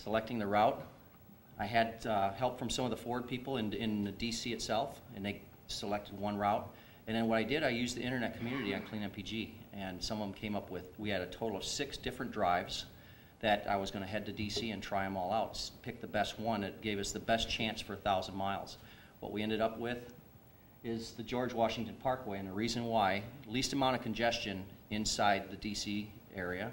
selecting the route. I had help from some of the Ford people in the DC itself, and they selected one route. And then what I did, I used the internet community on Clean MPG, and some of them came up with, we had a total of 6 different drives that I was going to head to DC and try them all out, pick the best one that gave us the best chance for 1,000 miles. What we ended up with is the George Washington Parkway, and the reason why, least amount of congestion inside the DC area,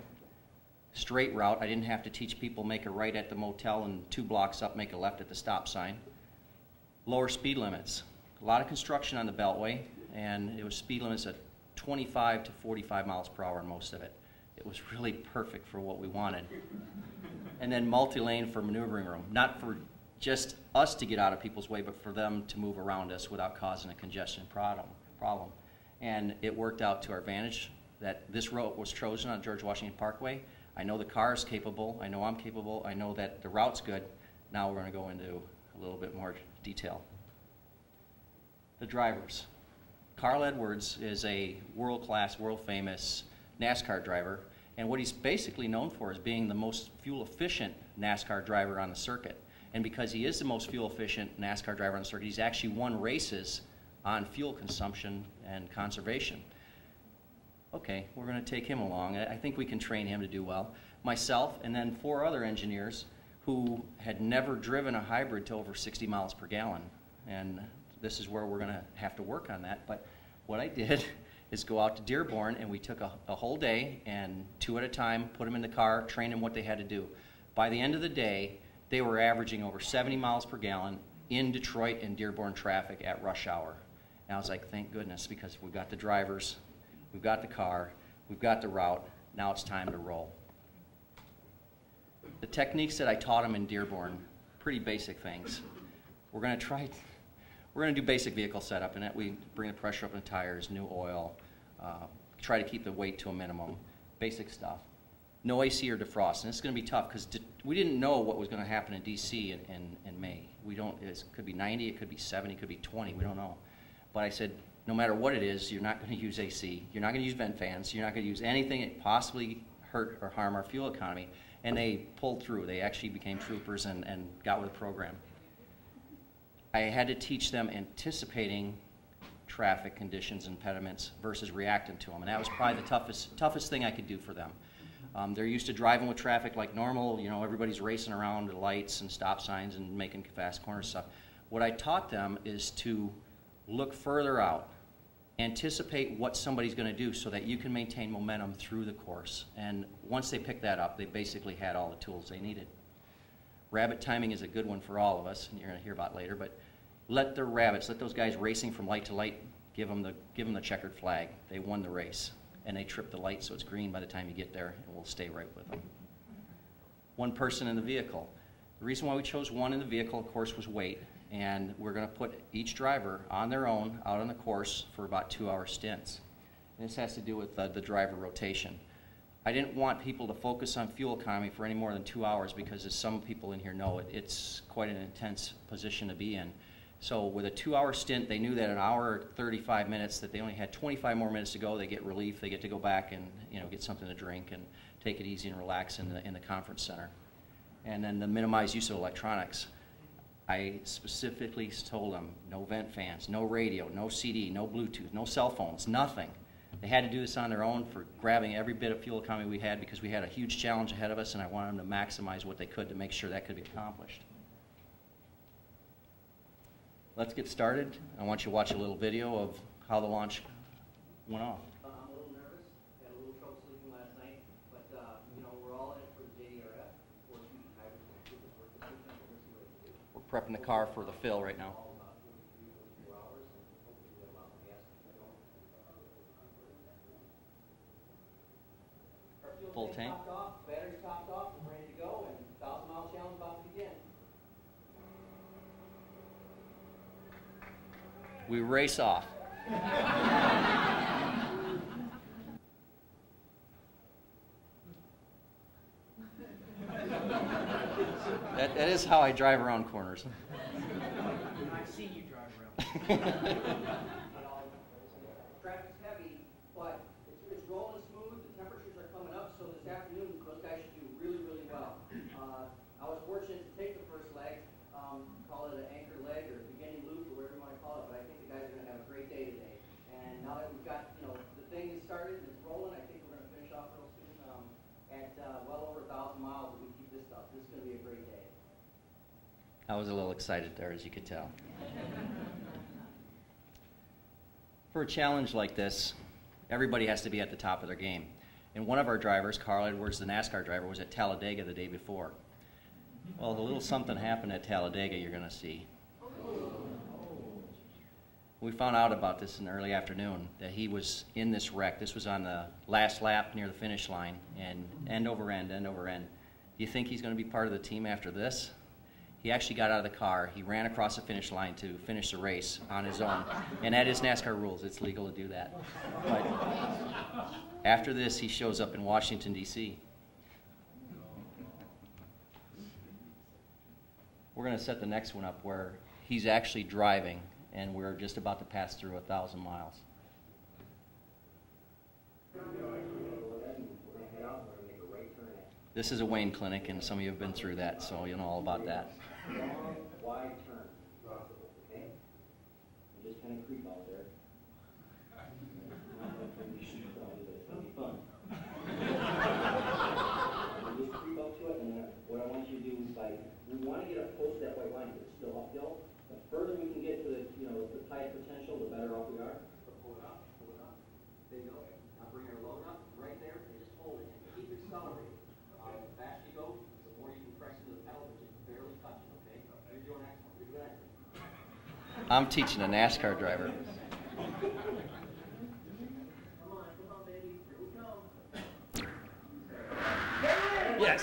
straight route. I didn't have to teach people make a right at the motel and 2 blocks up make a left at the stop sign. Lower speed limits. A lot of construction on the Beltway, and it was speed limits at 25 to 45 miles per hour in most of it. It was really perfect for what we wanted. And then multi-lane for maneuvering room, not for just us to get out of people's way, but for them to move around us without causing a congestion problem. And it worked out to our advantage that this route was chosen on George Washington Parkway. I know the car is capable, I know I'm capable, I know that the route's good. Now we're going to go into a little bit more detail. The drivers. Carl Edwards is a world-class, world-famous NASCAR driver, and what he's basically known for is being the most fuel-efficient NASCAR driver on the circuit. And because he is the most fuel-efficient NASCAR driver on the circuit, he's actually won races on fuel consumption and conservation. Okay, we're going to take him along. I think we can train him to do well. Myself and then 4 other engineers who had never driven a hybrid to over 60 miles per gallon. And this is where we're going to have to work on that. But what I did is go out to Dearborn, and we took a whole day and 2 at a time, put them in the car, trained them what they had to do. By the end of the day, they were averaging over 70 miles per gallon in Detroit and Dearborn traffic at rush hour. And I was like, thank goodness, because we've got the drivers, we've got the car, we've got the route, now it's time to roll. The techniques that I taught them in Dearborn, pretty basic things. We're going to do basic vehicle setup, and that we bring the pressure up in the tires, new oil, try to keep the weight to a minimum, basic stuff. No AC or defrost, and it's going to be tough because we didn't know what was going to happen in DC in May. We don't. It could be 90, it could be 70, it could be 20. We don't know. But I said, no matter what it is, you're not going to use AC. You're not going to use vent fans. You're not going to use anything that possibly hurt or harm our fuel economy. And they pulled through. They actually became troopers and got with the program. I had to teach them anticipating traffic conditions and impediments versus reacting to them, and that was probably the toughest thing I could do for them. They're used to driving with traffic like normal, you know, everybody's racing around the lights and stop signs and making fast corners stuff. What I taught them is to look further out, anticipate what somebody's going to do so that you can maintain momentum through the course. And once they picked that up, they basically had all the tools they needed. Rabbit timing is a good one for all of us, and you're going to hear about later, but let the rabbits, let those guys racing from light to light, give them the checkered flag. They won the race, and they trip the light so it's green by the time you get there, and we'll stay right with them. One person in the vehicle. The reason why we chose one in the vehicle, of course, was weight, and we're going to put each driver on their own out on the course for about 2-hour stints. And this has to do with the driver rotation. I didn't want people to focus on fuel economy for any more than 2 hours because, as some people in here know, it's quite an intense position to be in. So with a 2-hour stint, they knew that an hour 35 minutes, that they only had 25 more minutes to go. They get relief. They get to go back and get something to drink and take it easy and relax in the conference center. And then the minimized use of electronics. I specifically told them no vent fans, no radio, no CD, no Bluetooth, no cell phones, nothing. They had to do this on their own for grabbing every bit of fuel economy we had because we had a huge challenge ahead of us, and I wanted them to maximize what they could to make sure that could be accomplished. Let's get started. I want you to watch a little video of how the launch went off. I'm a little nervous. Had a little trouble sleeping last night, but we're all in it for the JDRF. We're prepping the car for the fill right now. Full tank. Battery's topped off, we're ready to go, and 1,000-mile challenge about to begin. We race off. That is how I drive around corners. I've seen you drive around. Traffic's heavy, but it's rolling smooth. The temperatures are coming up, so this afternoon those guys should do really, really well. I was I was a little excited there, as you could tell. For a challenge like this, everybody has to be at the top of their game. And one of our drivers, Carl Edwards, the NASCAR driver, was at Talladega the day before. Well, a little something happened at Talladega you're going to see. We found out about this in the early afternoon, that he was in this wreck. This was on the last lap near the finish line, and end over end, end over end. Do you think he's going to be part of the team after this? He actually got out of the car. He ran across the finish line to finish the race on his own. And that is NASCAR rules. It's legal to do that. But after this, he shows up in Washington, D.C. We're going to set the next one up where he's actually driving, and we're just about to pass through 1,000 miles. This is a Wayne clinic, and some of you have been through that, so you know all about that. Long, wide turn, okay? And just kind of creep out there. It's going to be fun. You just creep up to it, and then what I want you to do is, like, we want to get up close to that white line, but it's still uphill. The further we can get to the, the tide potential, the better off we are. So pull it up, pull it up. There you go. Now bring your load up right there and just hold it. Keep it accelerated. The faster you go, the more you can press into the pedal, but just barely touch it, okay? You're doing excellent. You're doing excellent. I'm teaching a NASCAR driver. Come on, baby. Here we come. Yes.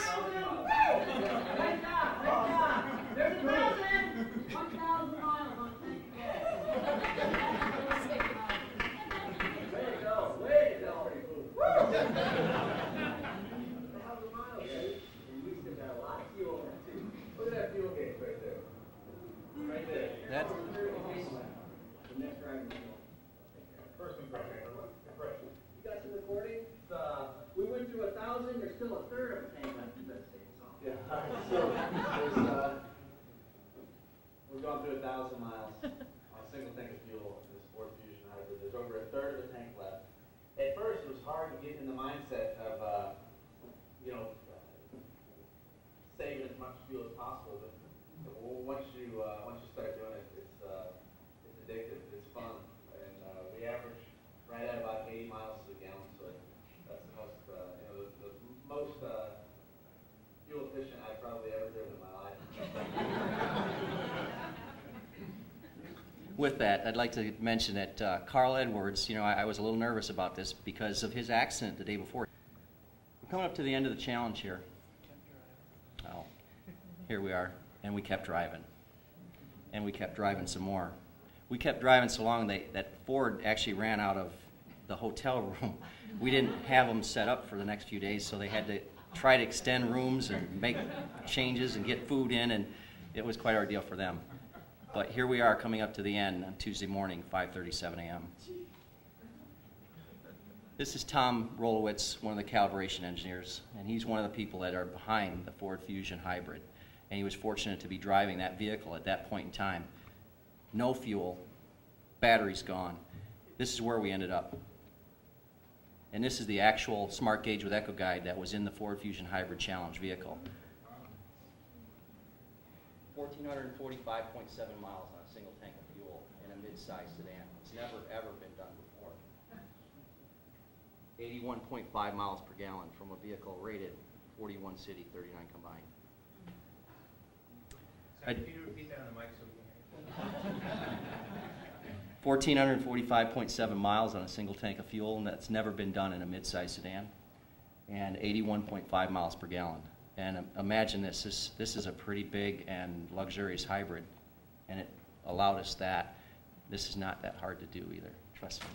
Great job. There's 1,000 miles on tank of gas. Way to go. Way to go. Woo! 1,000 miles, dude. And we still got a lot of fuel in it, too. Look at that fuel gauge right there. Right there. That's The next driving fuel. First impression. You got some recording? We went through 1,000. There's still a third of a tank left. You better say it's all. Yeah. So we've gone through 1,000 miles on a single tank of fuel in this Ford Fusion hybrid. There's over a third of the tank left. At first, it was hard to get in the mindset of, saving as much fuel as possible. But once you start doing it, it's addictive. It's fun, and we average right at about 80 miles to the gallon. So that's the most, the most fuel efficient I've probably ever driven in my life. With that, I'd like to mention that Carl Edwards, I was a little nervous about this because of his accident the day before. We're coming up to the end of the challenge here. Oh, here we are, and we kept driving. And we kept driving some more. We kept driving so long that Ford actually ran out of the hotel room. We didn't have them set up for the next few days, so they had to try to extend rooms and make changes and get food in, and it was quite an ordeal for them. But here we are coming up to the end on Tuesday morning, 5:37 a.m. This is Tom Rolowitz, one of the calibration engineers, and he's one of the people that are behind the Ford Fusion hybrid. And he was fortunate to be driving that vehicle at that point in time. No fuel, battery's gone. This is where we ended up. And this is the actual Smart Gauge with Echo Guide that was in the Ford Fusion Hybrid Challenge vehicle. 1,445.7 miles on a single tank of fuel in a mid-size sedan. It's never, ever been done before. 81.5 miles per gallon from a vehicle rated 41 city, 39 combined. Sorry, if you repeat that on the mic so we can hear you. 1,445.7 miles on a single tank of fuel, and that's never been done in a mid-size sedan, and 81.5 miles per gallon. And imagine this is a pretty big and luxurious hybrid, and it allowed us that. This is not that hard to do either, trust me.